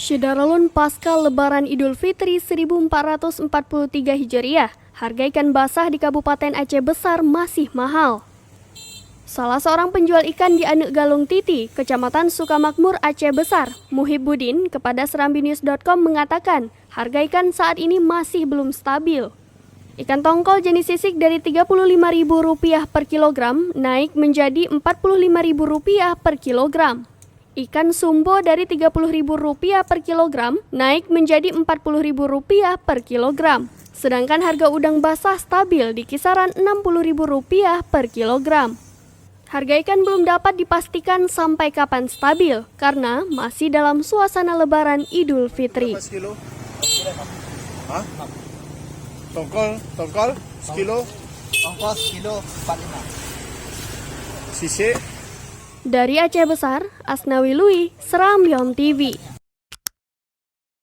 Syederalun pasca Lebaran Idul Fitri 1443 Hijriah, harga ikan basah di Kabupaten Aceh Besar masih mahal. Salah seorang penjual ikan di Anek Galung Titi, Kecamatan Sukamakmur, Aceh Besar, Muhibbuddin, kepada serambinews.com mengatakan harga ikan saat ini masih belum stabil. Ikan tongkol jenis sisik dari Rp35.000 per kilogram naik menjadi Rp45.000 per kilogram. Ikan sumbo dari Rp30.000 per kilogram naik menjadi Rp40.000 per kilogram. Sedangkan harga udang basah stabil di kisaran Rp60.000 per kilogram. Harga ikan belum dapat dipastikan sampai kapan stabil karena masih dalam suasana Lebaran Idul Fitri. Sekilo? Hah? Tongkol sekilo? Tongkol sekilo 45. Sisik? Dari Aceh Besar, Asnawi Lui, Serambion TV.